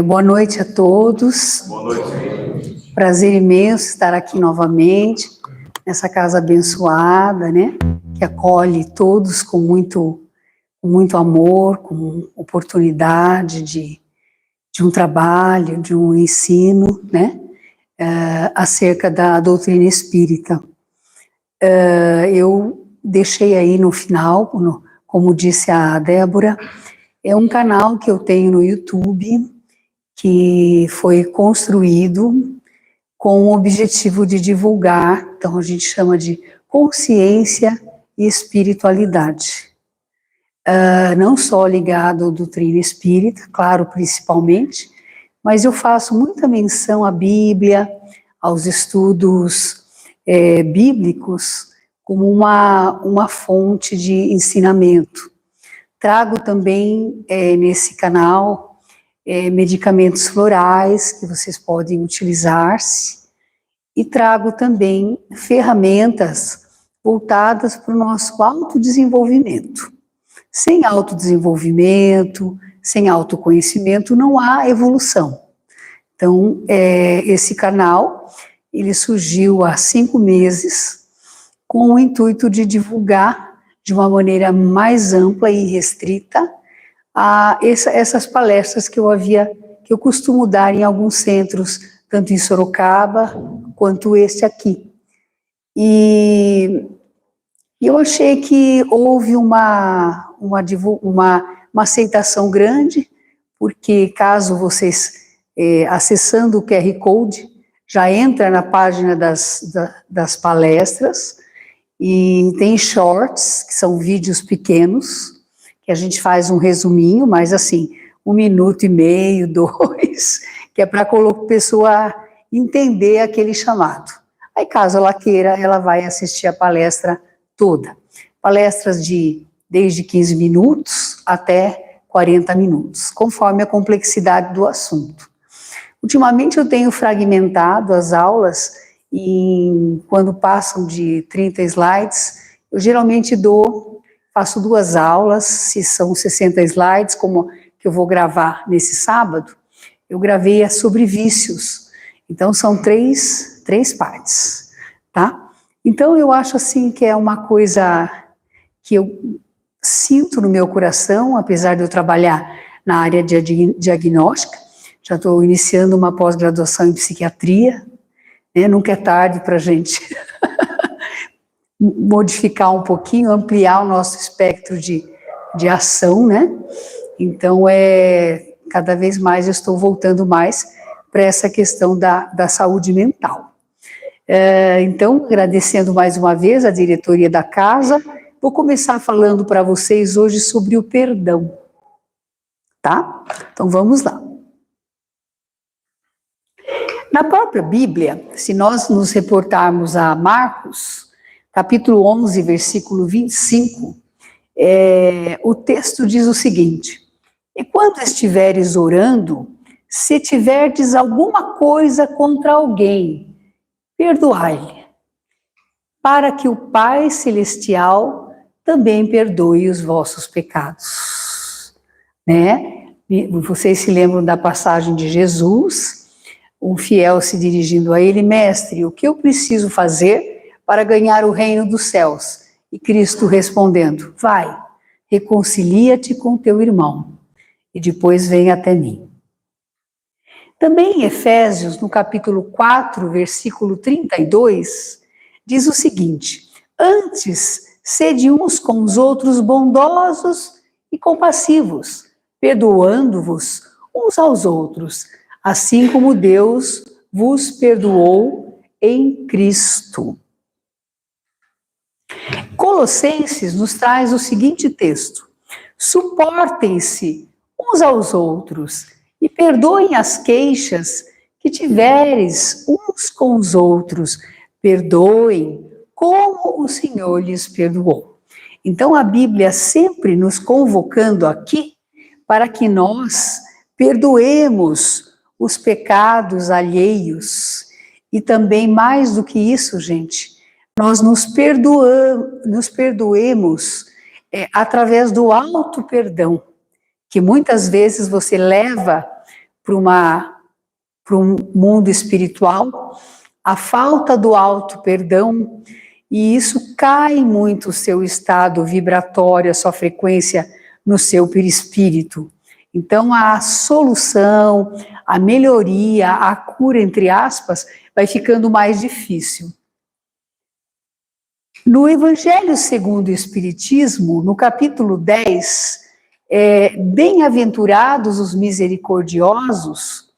Boa noite a todos. Boa noite. Prazer imenso estar aqui novamente, nessa casa abençoada, né? Que acolhe todos com muito amor, com oportunidade de um trabalho, de um ensino, né? Acerca da doutrina espírita. Eu deixei aí no final, como disse a Débora, é um canal que eu tenho no YouTube, que foi construído com o objetivo de divulgar, então a gente chama de consciência e espiritualidade. Não só ligado à doutrina espírita, claro, principalmente, mas eu faço muita menção à Bíblia, aos estudos bíblicos, como uma fonte de ensinamento. Trago também nesse canal medicamentos florais que vocês podem utilizar-se, e trago também ferramentas voltadas para o nosso autodesenvolvimento. Sem autodesenvolvimento, sem autoconhecimento, não há evolução. Então, esse canal, ele surgiu há 5 meses, com o intuito de divulgar de uma maneira mais ampla e restrita essas palestras que eu costumo dar em alguns centros, tanto em Sorocaba quanto este aqui. E eu achei que houve uma aceitação grande, porque caso vocês, acessando o QR Code, já entra na página das palestras, e tem shorts, que são vídeos pequenos, que a gente faz um resuminho, mas assim, 1 minuto e meio, 2, que é para a pessoa entender aquele chamado. Aí, caso ela queira, ela vai assistir a palestra toda. Palestras desde 15 minutos até 40 minutos, conforme a complexidade do assunto. Ultimamente eu tenho fragmentado as aulas, e quando passam de 30 slides, eu geralmente faço 2 aulas, se são 60 slides, como que eu vou gravar nesse sábado, eu gravei sobre vícios. Então, são três partes, tá? Então, eu acho assim que é uma coisa que eu sinto no meu coração, apesar de eu trabalhar na área de diagnóstica, já estou iniciando uma pós-graduação em psiquiatria, né? Nunca é tarde para a gente modificar um pouquinho, ampliar o nosso espectro de ação, né? Então, cada vez mais eu estou voltando mais para essa questão da saúde mental. Então, agradecendo mais uma vez a diretoria da casa, vou começar falando para vocês hoje sobre o perdão, tá? Então, vamos lá. Na própria Bíblia, se nós nos reportarmos a Marcos, capítulo 11, versículo 25, o texto diz o seguinte: e quando estiveres orando, se tiverdes alguma coisa contra alguém, perdoai-lhe, para que o Pai Celestial também perdoe os vossos pecados. Né? Vocês se lembram da passagem de Jesus, um fiel se dirigindo a ele: mestre, o que eu preciso fazer para ganhar o reino dos céus? E Cristo respondendo: vai, reconcilia-te com teu irmão, e depois vem até mim. Também em Efésios, no capítulo 4, versículo 32, diz o seguinte: antes, sede uns com os outros bondosos e compassivos, perdoando-vos uns aos outros, assim como Deus vos perdoou em Cristo. Colossenses nos traz o seguinte texto: suportem-se uns aos outros e perdoem as queixas que tiveres uns com os outros, perdoem como o Senhor lhes perdoou. Então a Bíblia sempre nos convocando aqui para que nós perdoemos os pecados alheios, e também mais do que isso, gente, nós nos perdoemos através do auto-perdão, que muitas vezes você leva para um mundo espiritual, a falta do auto-perdão, e isso cai muito o seu estado vibratório, a sua frequência no seu perispírito. Então, a solução, a melhoria, a cura, entre aspas, vai ficando mais difícil. No Evangelho segundo o Espiritismo, no capítulo 10, bem-aventurados os misericordiosos,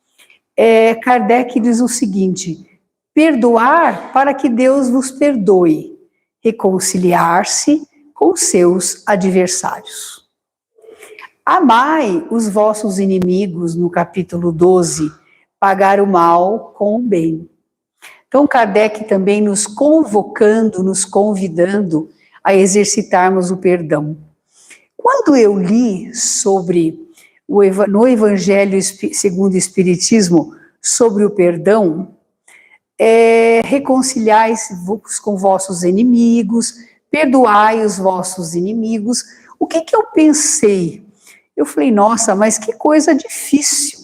Kardec diz o seguinte: perdoar para que Deus vos perdoe, reconciliar-se com seus adversários. Amai os vossos inimigos, no capítulo 12, pagar o mal com o bem. Então, Kardec também nos convocando, nos convidando a exercitarmos o perdão. Quando eu li no Evangelho segundo o Espiritismo, sobre o perdão, reconciliai-vos com vossos inimigos, perdoai os vossos inimigos, o que eu pensei? Eu falei, nossa, mas que coisa difícil.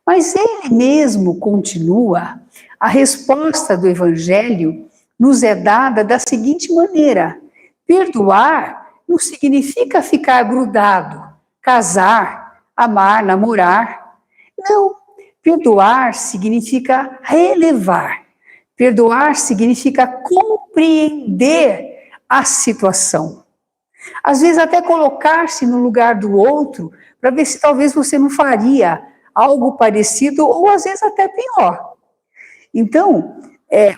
Mas ele mesmo continua. A resposta do Evangelho nos é dada da seguinte maneira: perdoar não significa ficar grudado, casar, amar, namorar. Não, perdoar significa relevar. Perdoar significa compreender a situação. Às vezes até colocar-se no lugar do outro para ver se talvez você não faria algo parecido ou às vezes até pior. Então,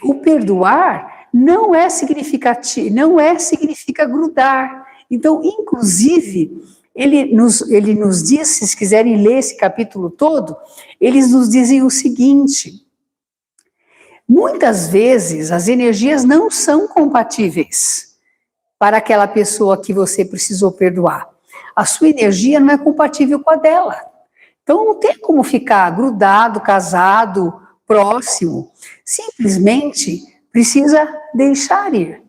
o perdoar não significa grudar. Então, inclusive, ele nos diz, se vocês quiserem ler esse capítulo todo, eles nos dizem o seguinte: muitas vezes as energias não são compatíveis para aquela pessoa que você precisou perdoar. A sua energia não é compatível com a dela. Então, não tem como ficar grudado, casado, próximo. Simplesmente precisa deixar ir.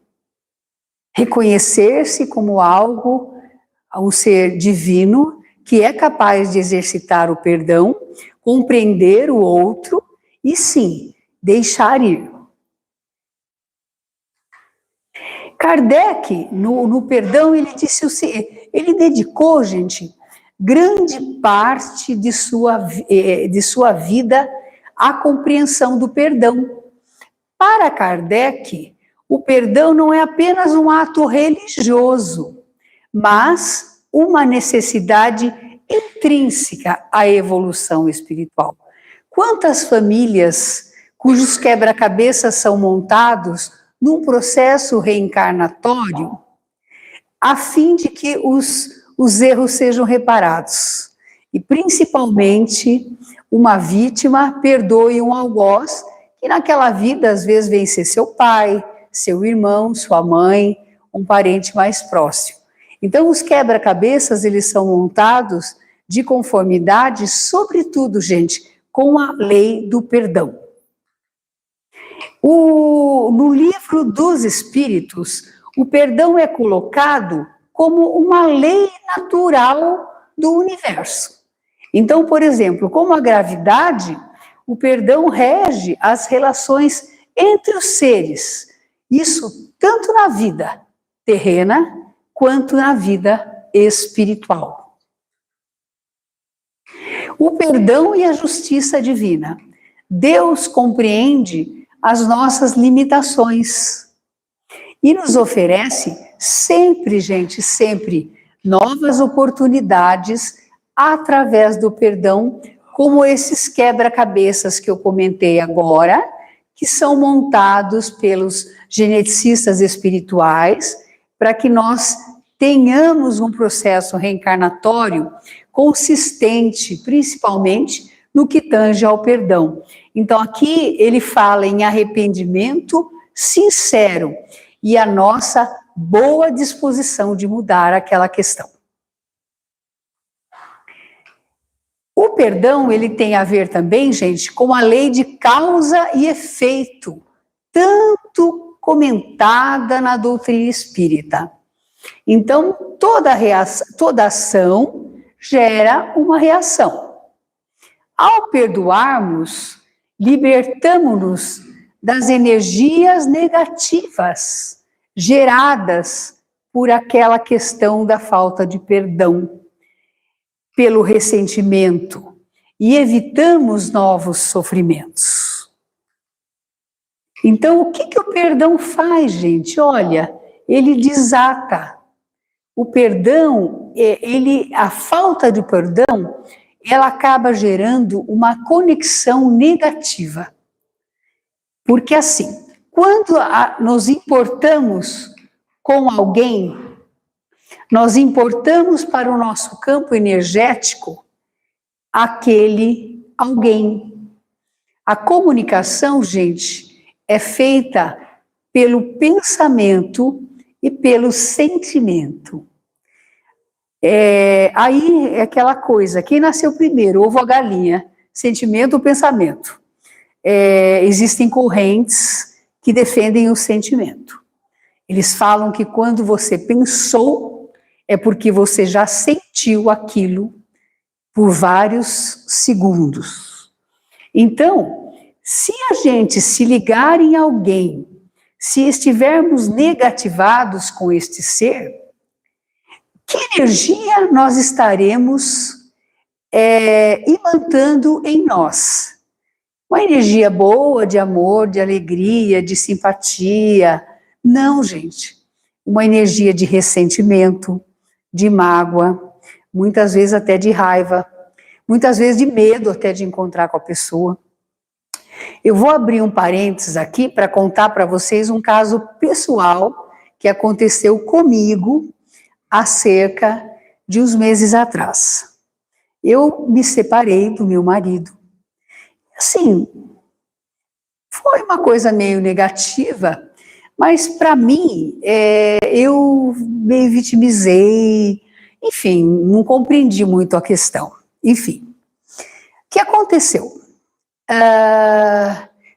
Reconhecer-se como algo, um ser divino, que é capaz de exercitar o perdão, compreender o outro e, sim, deixar ir. Kardec, no perdão, ele dedicou, gente, grande parte de sua vida à compreensão do perdão. Para Kardec, o perdão não é apenas um ato religioso, mas uma necessidade intrínseca à evolução espiritual. Quantas famílias cujos quebra-cabeças são montados num processo reencarnatório a fim de que os erros sejam reparados. E, principalmente, uma vítima perdoe um algoz que naquela vida, às vezes, vem ser seu pai, seu irmão, sua mãe, um parente mais próximo. Então, os quebra-cabeças, eles são montados de conformidade, sobretudo, gente, com a lei do perdão. No livro dos Espíritos, o perdão é colocado como uma lei natural do universo. Então, por exemplo, como a gravidade, o perdão rege as relações entre os seres. Isso tanto na vida terrena quanto na vida espiritual. O perdão e a justiça divina. Deus compreende as nossas limitações e nos oferece sempre, gente, sempre novas oportunidades através do perdão, como esses quebra-cabeças que eu comentei agora, que são montados pelos geneticistas espirituais, para que nós tenhamos um processo reencarnatório consistente, principalmente no que tange ao perdão. Então, aqui ele fala em arrependimento sincero e a nossa boa disposição de mudar aquela questão. O perdão, ele tem a ver também, gente, com a lei de causa e efeito, tanto comentada na doutrina espírita. Então, toda ação gera uma reação. Ao perdoarmos, libertamos-nos das energias negativas geradas por aquela questão da falta de perdão, pelo ressentimento, e evitamos novos sofrimentos. Então, o que o perdão faz, gente? Olha, ele desata. O perdão, a falta de perdão, ela acaba gerando uma conexão negativa. Porque assim, quando nos importamos com alguém, nós importamos para o nosso campo energético aquele alguém. A comunicação, gente, é feita pelo pensamento e pelo sentimento. Aí é aquela coisa, quem nasceu primeiro, ovo ou a galinha? Sentimento ou pensamento? Existem correntes que defendem o sentimento. Eles falam que quando você pensou, é porque você já sentiu aquilo por vários segundos. Então, se a gente se ligar em alguém, se estivermos negativados com este ser, que energia nós estaremos imantando em nós? Uma energia boa, de amor, de alegria, de simpatia? Não, gente. Uma energia de ressentimento, de mágoa, muitas vezes até de raiva, muitas vezes de medo até de encontrar com a pessoa. Eu vou abrir um parênteses aqui para contar para vocês um caso pessoal que aconteceu comigo há cerca de uns meses atrás. Eu me separei do meu marido. Assim, foi uma coisa meio negativa, mas para mim, eu me vitimizei, enfim, não compreendi muito a questão. Enfim, o que aconteceu?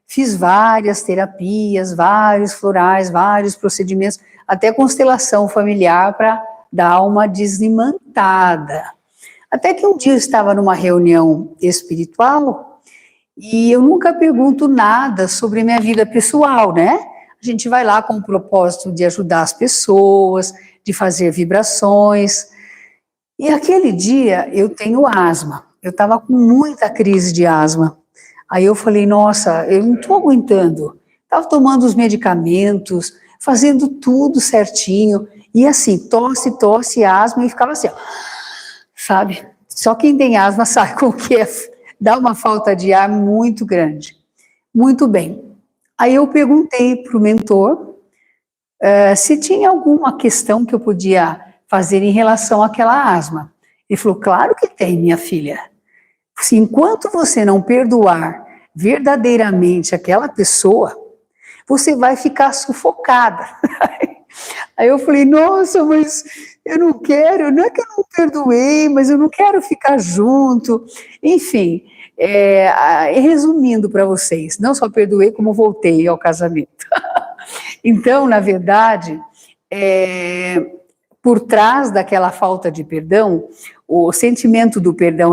Fiz várias terapias, vários florais, vários procedimentos, até constelação familiar para dar uma deslimantada. Até que um dia eu estava numa reunião espiritual e eu nunca pergunto nada sobre minha vida pessoal, né? A gente vai lá com o propósito de ajudar as pessoas, de fazer vibrações. E aquele dia eu tenho asma, eu estava com muita crise de asma. Aí eu falei, nossa, eu não estou aguentando. Estava tomando os medicamentos, fazendo tudo certinho, e assim, tosse, asma, e ficava assim, ó, sabe? Só quem tem asma sabe como que é, dá uma falta de ar muito grande. Muito bem. Aí eu perguntei para o mentor se tinha alguma questão que eu podia fazer em relação àquela asma. Ele falou, claro que tem, minha filha. Se enquanto você não perdoar verdadeiramente aquela pessoa, você vai ficar sufocada. Aí eu falei, nossa, mas eu não quero, não é que eu não perdoei, mas eu não quero ficar junto. Enfim, resumindo para vocês, não só perdoei, como voltei ao casamento. Então, na verdade, por trás daquela falta de perdão, o sentimento do perdão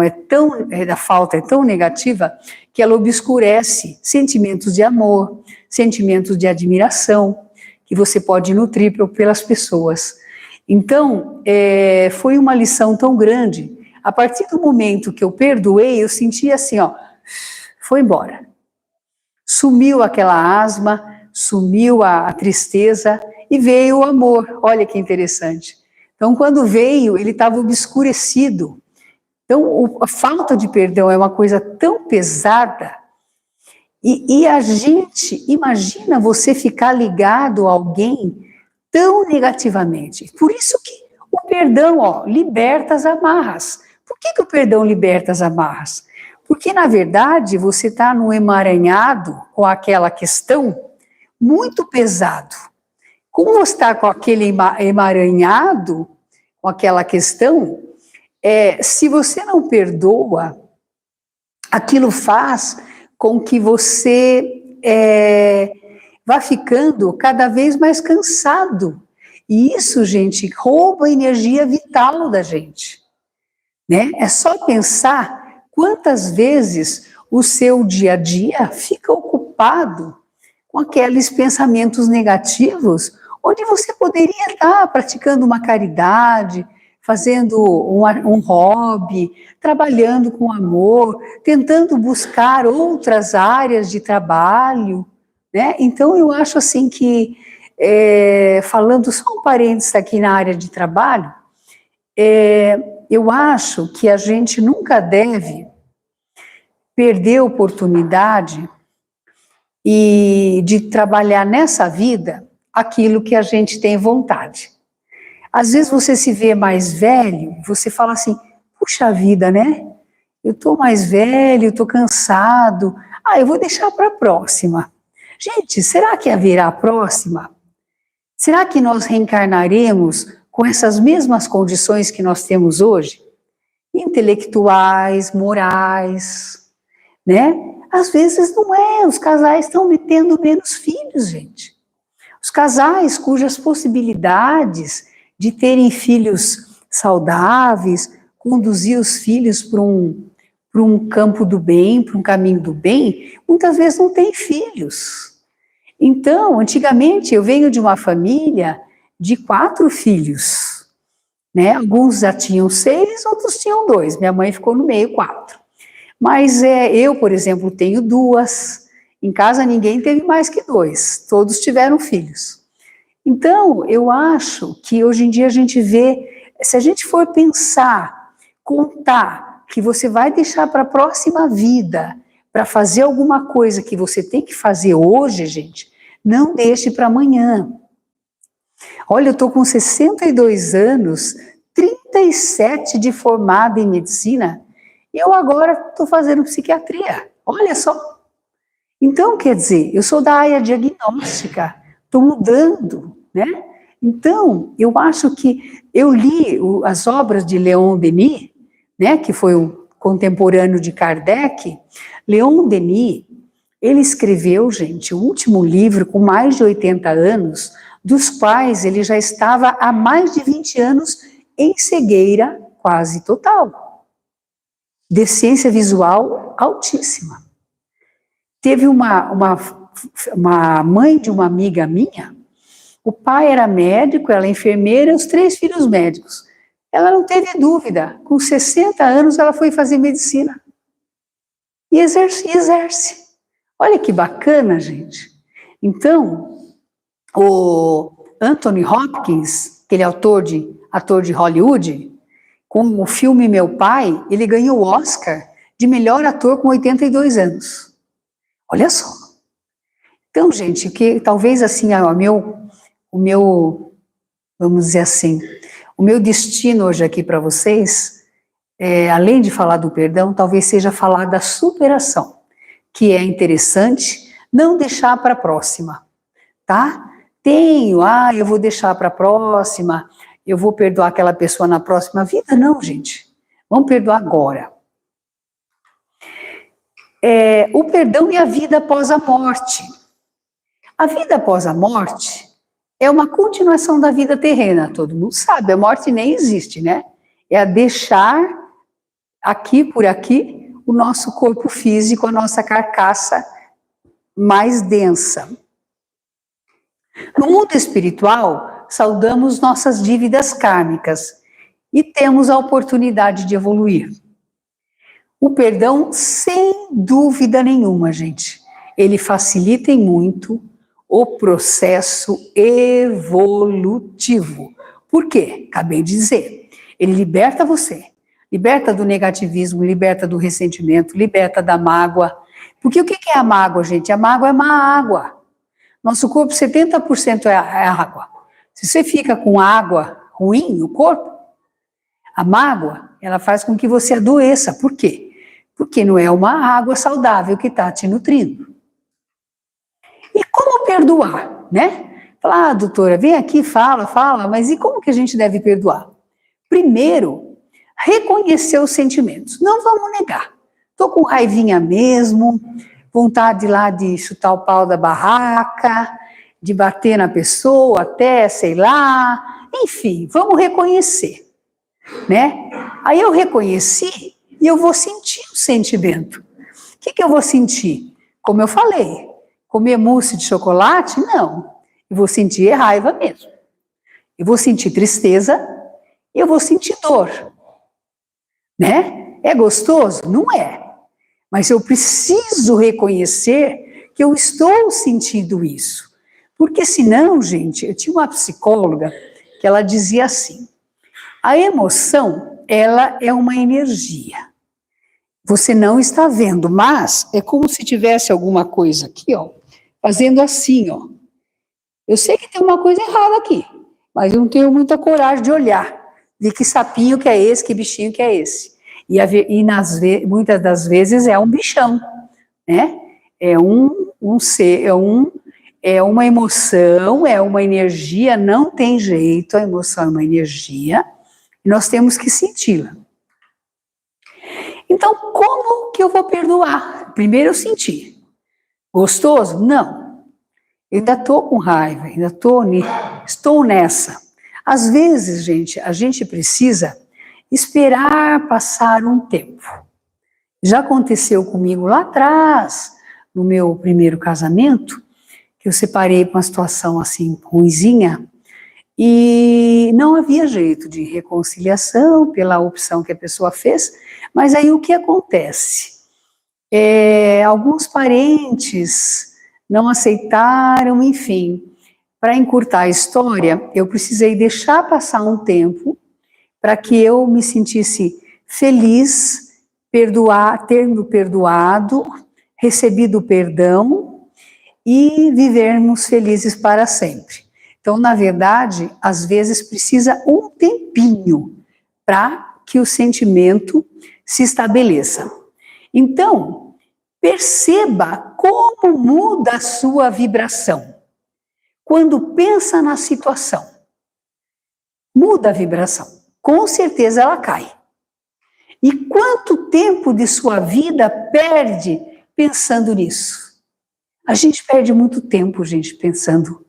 da falta é tão negativa que ela obscurece sentimentos de amor, sentimentos de admiração, que você pode nutrir pelas pessoas. Então, foi uma lição tão grande. A partir do momento que eu perdoei, eu senti assim, ó, foi embora. Sumiu aquela asma, sumiu a tristeza e veio o amor. Olha que interessante. Então, quando veio, ele estava obscurecido. Então, a falta de perdão é uma coisa tão pesada. E a gente, imagina você ficar ligado a alguém tão negativamente. Por isso que o perdão, ó, liberta as amarras. Por que o perdão liberta as amarras? Porque, na verdade, você está num emaranhado com aquela questão muito pesado. Como você está com aquele emaranhado, com aquela questão, se você não perdoa, aquilo faz com que você vá ficando cada vez mais cansado. E isso, gente, rouba a energia vital da gente. Né? É só pensar Quantas vezes o seu dia a dia fica ocupado com aqueles pensamentos negativos, onde você poderia estar praticando uma caridade, fazendo um hobby, trabalhando com amor, tentando buscar outras áreas de trabalho, né? Então, eu acho assim que, falando só um parênteses aqui na área de trabalho, eu acho que a gente nunca deve perder a oportunidade de trabalhar nessa vida aquilo que a gente tem vontade. Às vezes você se vê mais velho, você fala assim, puxa vida, né? Eu estou mais velho, estou cansado, eu vou deixar para a próxima. Gente, será que haverá a próxima? Será que nós reencarnaremos com essas mesmas condições que nós temos hoje? Intelectuais, morais, né? Às vezes não é, os casais estão tendo menos filhos, gente. Os casais cujas possibilidades de terem filhos saudáveis, conduzir os filhos para um campo do bem, para um caminho do bem, muitas vezes não têm filhos. Então, antigamente, eu venho de uma família de 4 filhos, né? Alguns já tinham 6, outros tinham 2, minha mãe ficou no meio, 4. Mas eu, por exemplo, tenho 2, em casa ninguém teve mais que 2, todos tiveram filhos. Então, eu acho que hoje em dia a gente vê, se a gente for pensar, contar que você vai deixar para a próxima vida, para fazer alguma coisa que você tem que fazer hoje, gente, não deixe para amanhã. Olha, eu estou com 62 anos, 37 de formada em medicina, e eu agora estou fazendo psiquiatria, olha só. Então, quer dizer, eu sou da área diagnóstica, estou mudando, né? Então, eu acho que eu li as obras de Leon Denis, né, que foi o contemporâneo de Kardec. Leon Denis, ele escreveu, gente, o último livro com mais de 80 anos, dos quais ele já estava há mais de 20 anos em cegueira quase total, deficiência visual altíssima. Teve uma mãe de uma amiga minha, o pai era médico, ela enfermeira, os 3 filhos médicos. Ela não teve dúvida, com 60 anos ela foi fazer medicina. E exerce. Olha que bacana, gente. Então, o Anthony Hopkins, aquele ator de Hollywood, com o filme Meu Pai, ele ganhou o Oscar de melhor ator com 82 anos. Olha só. Então, gente, que talvez assim, o meu, vamos dizer assim, o meu destino hoje aqui para vocês, além de falar do perdão, talvez seja falar da superação, que é interessante não deixar para a próxima, tá? Eu vou deixar para a próxima, eu vou perdoar aquela pessoa na próxima vida. Não, gente, vamos perdoar agora. O perdão e a vida após a morte. A vida após a morte é uma continuação da vida terrena, todo mundo sabe, a morte nem existe, né? É a deixar aqui por aqui o nosso corpo físico, a nossa carcaça mais densa. No mundo espiritual, saudamos nossas dívidas kármicas e temos a oportunidade de evoluir. O perdão, sem dúvida nenhuma, gente, ele facilita em muito o processo evolutivo. Por quê? Acabei de dizer. Ele liberta você, liberta do negativismo, liberta do ressentimento, liberta da mágoa. Porque o que é a mágoa, gente? A mágoa é má água. Nosso corpo, 70% é água. Se você fica com água ruim no corpo, a mágoa, ela faz com que você adoeça. Por quê? Porque não é uma água saudável que está te nutrindo. E como perdoar, né? Falar, doutora, vem aqui, fala, mas e como que a gente deve perdoar? Primeiro, reconhecer os sentimentos. Não vamos negar. Estou com raivinha mesmo, vontade lá de chutar o pau da barraca, de bater na pessoa até, sei lá, enfim, vamos reconhecer, né? Aí eu reconheci, e eu vou sentir o sentimento. O que eu vou sentir? Como eu falei, comer mousse de chocolate? Não. Eu vou sentir raiva mesmo. Eu vou sentir tristeza, eu vou sentir dor. Né? É gostoso? Não é. Mas eu preciso reconhecer que eu estou sentindo isso. Porque senão, gente, eu tinha uma psicóloga que ela dizia assim, a emoção, ela é uma energia. Você não está vendo, mas é como se tivesse alguma coisa aqui, ó, fazendo assim, ó. Eu sei que tem uma coisa errada aqui, mas eu não tenho muita coragem de olhar, de que sapinho que é esse, que bichinho que é esse. Muitas das vezes é um bichão, né? É um ser, é uma emoção, é uma energia, não tem jeito, a emoção é uma energia, e nós temos que senti-la. Então, como que eu vou perdoar? Primeiro eu senti. Gostoso? Não. Eu ainda estou com raiva, ainda estou nessa. Às vezes, gente, a gente precisa esperar passar um tempo. Já aconteceu comigo lá atrás, no meu primeiro casamento, que eu separei com uma situação assim, ruinzinha, e não havia jeito de reconciliação pela opção que a pessoa fez, mas aí o que acontece? Alguns parentes não aceitaram, enfim. Para encurtar a história, eu precisei deixar passar um tempo para que eu me sentisse feliz, tendo perdoado, recebido o perdão e vivermos felizes para sempre. Então, na verdade, às vezes precisa um tempinho para que o sentimento se estabeleça. Então, perceba como muda a sua vibração. Quando pensa na situação, muda a vibração. Com certeza ela cai. E quanto tempo de sua vida perde pensando nisso? A gente perde muito tempo, gente, pensando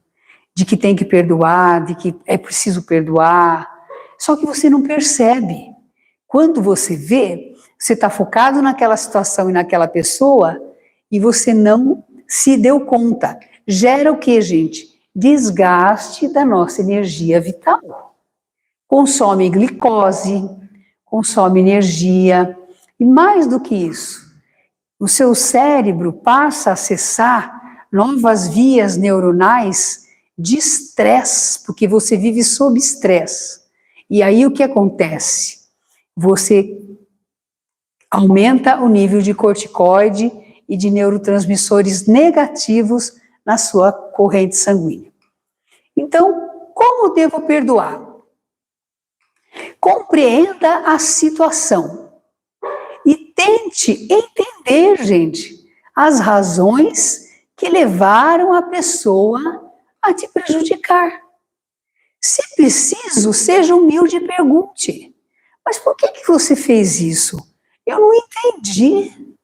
de que tem que perdoar, de que é preciso perdoar. Só que você não percebe. Quando você vê, você está focado naquela situação e naquela pessoa e você não se deu conta. Gera o que, gente? Desgaste da nossa energia vital. Consome glicose, consome energia. E mais do que isso, o seu cérebro passa a acessar novas vias neuronais de estresse, porque você vive sob estresse. E aí o que acontece? Você aumenta o nível de corticoide e de neurotransmissores negativos na sua corrente sanguínea. Então, como devo perdoar? Compreenda a situação e tente entender, gente, as razões que levaram a pessoa a te prejudicar. Se preciso, seja humilde e pergunte. Mas por que você fez isso? Eu não entendi.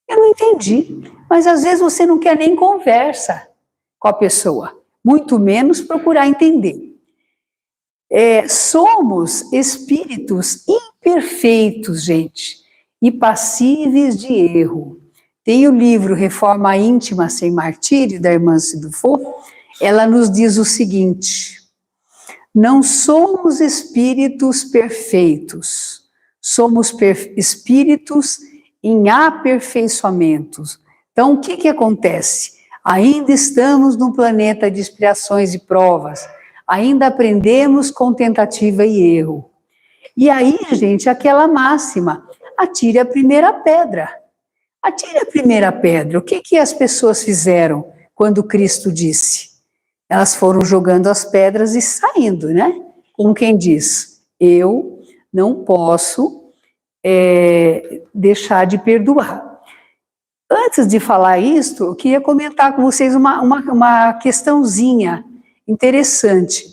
Eu não entendi. Mas às vezes você não quer nem conversa com a pessoa, muito menos procurar entender. Somos espíritos imperfeitos, gente, e passíveis de erro. Tem o livro Reforma Íntima Sem Martírio, da irmã Cidufo. Ela nos diz o seguinte: não somos espíritos perfeitos, somos espíritos em aperfeiçoamento. Então, o que acontece? Ainda estamos num planeta de expiações e provas, ainda aprendemos com tentativa e erro. E aí, gente, aquela máxima, atire a primeira pedra. Atire a primeira pedra. O que as pessoas fizeram quando Cristo disse? Elas foram jogando as pedras e saindo, né? Como quem diz, eu não posso deixar de perdoar. Antes de falar isto, eu queria comentar com vocês uma questãozinha interessante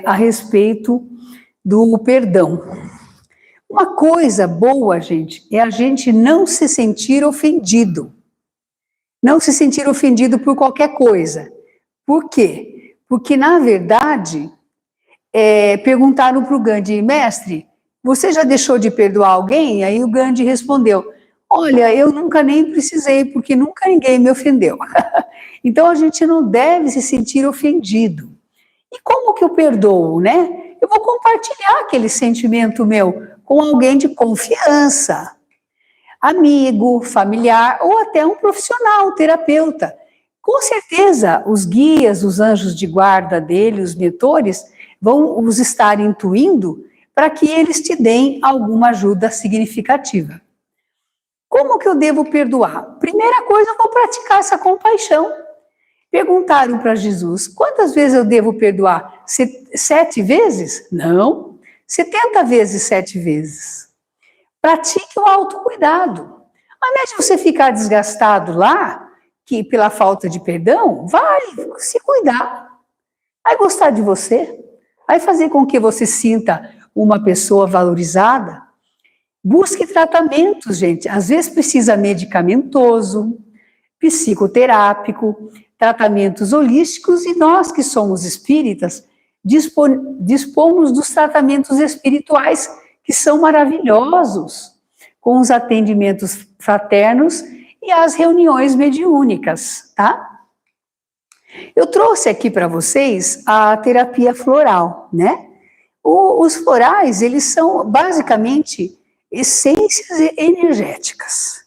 a respeito do perdão. Uma coisa boa, gente, é a gente não se sentir ofendido. Não se sentir ofendido por qualquer coisa. Por quê? Porque, na verdade, perguntaram para o Gandhi, mestre, você já deixou de perdoar alguém? Aí o Gandhi respondeu, olha, eu nunca nem precisei, porque nunca ninguém me ofendeu. Então a gente não deve se sentir ofendido. E como que eu perdoo, né? Eu vou compartilhar aquele sentimento meu com alguém de confiança, amigo, familiar ou até um profissional, um terapeuta. Com certeza, os guias, os anjos de guarda dele, os mentores, vão os estar intuindo para que eles te deem alguma ajuda significativa. Como que eu devo perdoar? Primeira coisa, eu vou praticar essa compaixão. Perguntaram para Jesus, quantas vezes eu devo perdoar? 7 vezes? Não, 70 vezes 7 vezes. Pratique o autocuidado. Ao invés de você ficar desgastado lá, que pela falta de perdão, vai se cuidar. Vai gostar de você. Vai fazer com que você sinta uma pessoa valorizada. Busque tratamentos, gente. Às vezes precisa medicamentoso, psicoterápico, tratamentos holísticos, e nós que somos espíritas, dispomos dos tratamentos espirituais, que são maravilhosos, com os atendimentos fraternos e as reuniões mediúnicas, tá? Eu trouxe aqui para vocês a terapia floral, né? Os florais, eles são basicamente essências energéticas.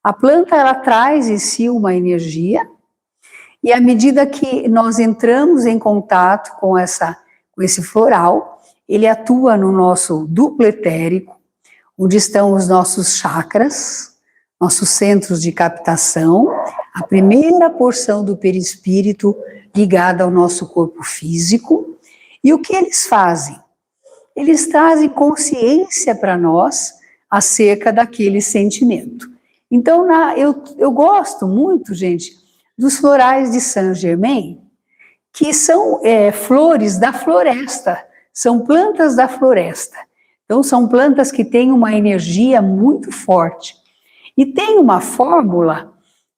A planta, ela traz em si uma energia, e à medida que nós entramos em contato com esse floral, ele atua no nosso duplo etérico, onde estão os nossos chakras, nossos centros de captação, a primeira porção do perispírito ligada ao nosso corpo físico. E o que eles fazem? Eles trazem consciência para nós acerca daquele sentimento. Então, eu gosto muito, gente, dos florais de Saint-Germain, que são flores da floresta, são plantas da floresta. Então, são plantas que têm uma energia muito forte. E tem uma fórmula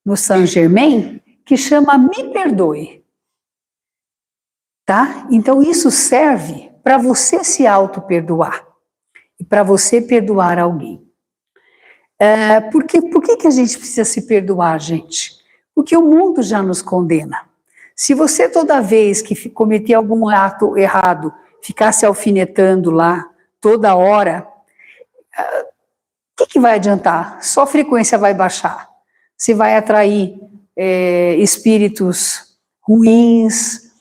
no Saint-Germain que chama Me Perdoe. Tá? Então, isso serve para você se auto-perdoar e para você perdoar alguém. Por que a gente precisa se perdoar, gente? Porque o mundo já nos condena. Se você toda vez que cometer algum ato errado, ficar se alfinetando lá toda hora, o que vai adiantar? Só a frequência vai baixar. Você vai atrair espíritos ruins,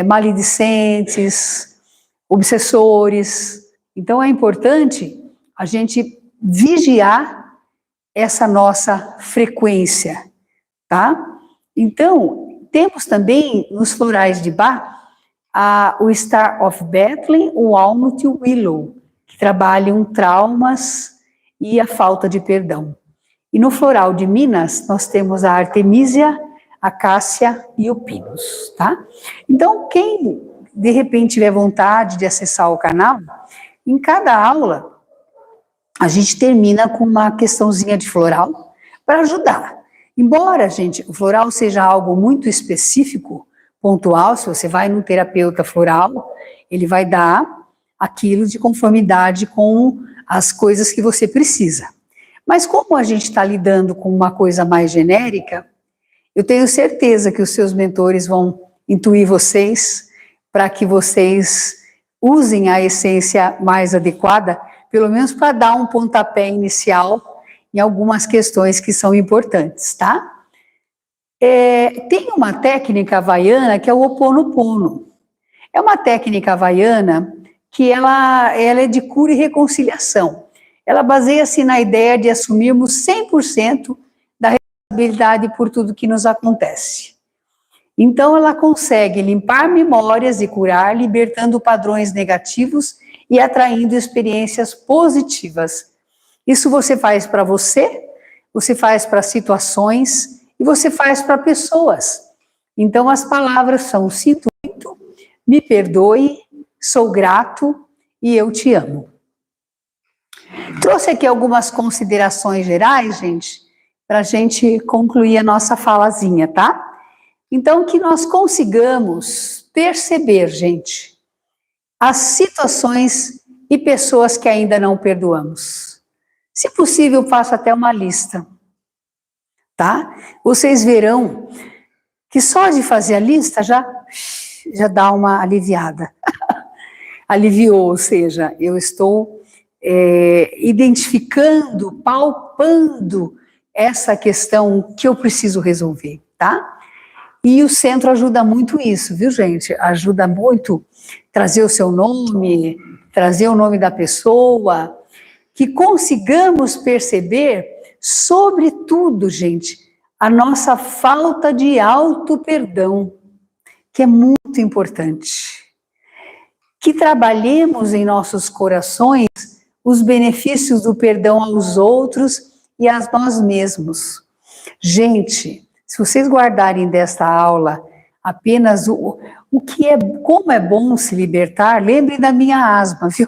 maledicentes, obsessores. Então é importante a gente vigiar essa nossa frequência, tá? Então, temos também nos florais de Bach o Star of Bethlehem, o Walnut e o Willow, que trabalham traumas e a falta de perdão. E no floral de Minas, nós temos a Artemisia, a Cássia e o Pinus, tá? Então, quem de repente tiver vontade de acessar o canal, em cada aula, a gente termina com uma questãozinha de floral para ajudar. Embora, gente, o floral seja algo muito específico, pontual, se você vai num terapeuta floral, ele vai dar aquilo de conformidade com as coisas que você precisa. Mas como a gente está lidando com uma coisa mais genérica, eu tenho certeza que os seus mentores vão intuir vocês para que vocês usem a essência mais adequada, pelo menos para dar um pontapé inicial em algumas questões que são importantes, tá? Tem uma técnica havaiana que é o Ho Oponopono. É uma técnica havaiana que ela é de cura e reconciliação. Ela baseia-se na ideia de assumirmos 100% da responsabilidade por tudo que nos acontece. Então, ela consegue limpar memórias e curar, libertando padrões negativos e atraindo experiências positivas. Isso você faz para você faz para situações e você faz para pessoas. Então, as palavras são: sinto muito, me perdoe, sou grato e eu te amo. Trouxe aqui algumas considerações gerais, gente, para a gente concluir a nossa falazinha, tá? Então, que nós consigamos perceber, gente, as situações e pessoas que ainda não perdoamos. Se possível, faça até uma lista, tá? Vocês verão que só de fazer a lista já dá uma aliviada. Aliviou, ou seja, eu estou identificando, palpando essa questão que eu preciso resolver, tá? E o centro ajuda muito isso, viu, gente? Ajuda muito trazer o seu nome, trazer o nome da pessoa, que consigamos perceber, sobretudo, gente, a nossa falta de auto-perdão, que é muito importante. Que trabalhemos em nossos corações os benefícios do perdão aos outros e a nós mesmos. Gente, se vocês guardarem desta aula apenas o que é, como é bom se libertar, lembrem da minha asma, viu?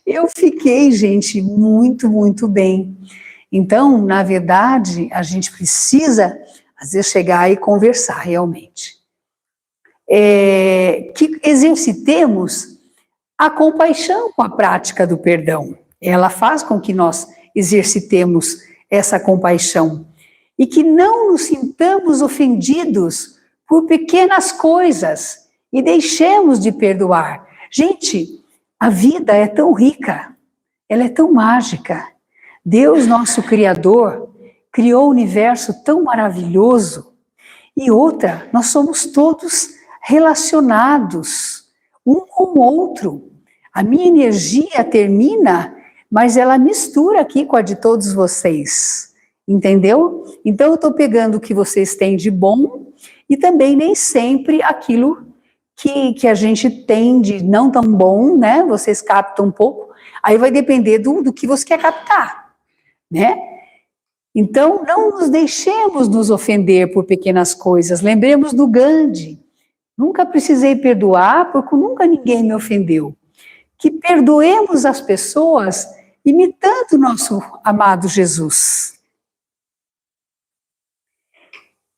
Eu fiquei, gente, muito, muito bem. Então, na verdade, a gente precisa, às vezes, chegar e conversar realmente. Que exercitemos a compaixão com a prática do perdão. Ela faz com que nós exercitemos essa compaixão e que não nos sintamos ofendidos por pequenas coisas e deixemos de perdoar. Gente, a vida é tão rica, ela é tão mágica. Deus, nosso Criador, criou um universo tão maravilhoso. E outra, nós somos todos relacionados, um com o outro. A minha energia termina, mas ela mistura aqui com a de todos vocês. Entendeu? Então eu estou pegando o que vocês têm de bom e também nem sempre aquilo que a gente tem de não tão bom, né? Vocês captam um pouco, aí vai depender do que você quer captar, né? Então não nos deixemos nos ofender por pequenas coisas. Lembremos do Gandhi. Nunca precisei perdoar porque nunca ninguém me ofendeu. Que perdoemos as pessoas imitando nosso amado Jesus.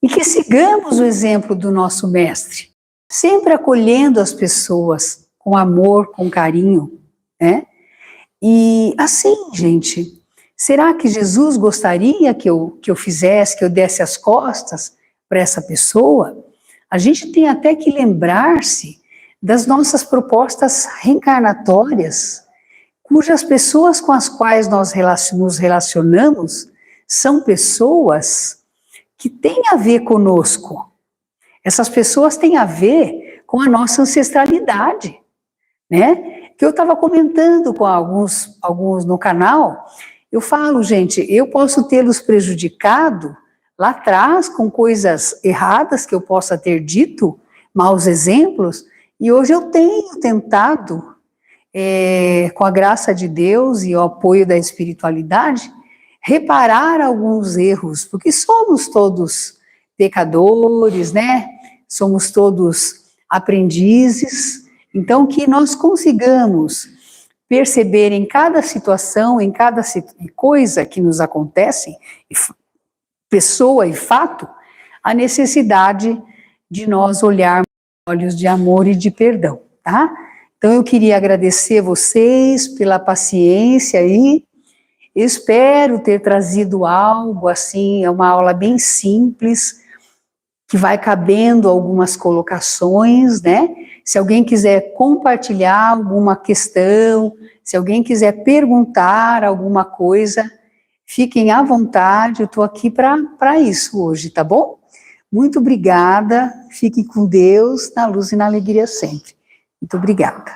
E que sigamos o exemplo do nosso mestre, sempre acolhendo as pessoas com amor, com carinho, né? E assim, gente, será que Jesus gostaria que eu fizesse, que eu desse as costas para essa pessoa? A gente tem até que lembrar-se das nossas propostas reencarnatórias, cujas pessoas com as quais nós nos relacionamos são pessoas que têm a ver conosco. Essas pessoas têm a ver com a nossa ancestralidade, né? Que eu estava comentando com alguns no canal, eu falo, gente, eu posso tê-los prejudicado lá atrás com coisas erradas que eu possa ter dito, maus exemplos, e hoje eu tenho tentado, com a graça de Deus e o apoio da espiritualidade, reparar alguns erros, porque somos todos pecadores, né? Somos todos aprendizes, então que nós consigamos perceber em cada situação, em cada coisa que nos acontece, pessoa e fato, a necessidade de nós olharmos com olhos de amor e de perdão, tá? Então eu queria agradecer vocês pela paciência aí, espero ter trazido algo assim, é uma aula bem simples, que vai cabendo algumas colocações, né? Se alguém quiser compartilhar alguma questão, se alguém quiser perguntar alguma coisa, fiquem à vontade, eu estou aqui para isso hoje, tá bom? Muito obrigada, fiquem com Deus, na luz e na alegria sempre. Muito obrigada.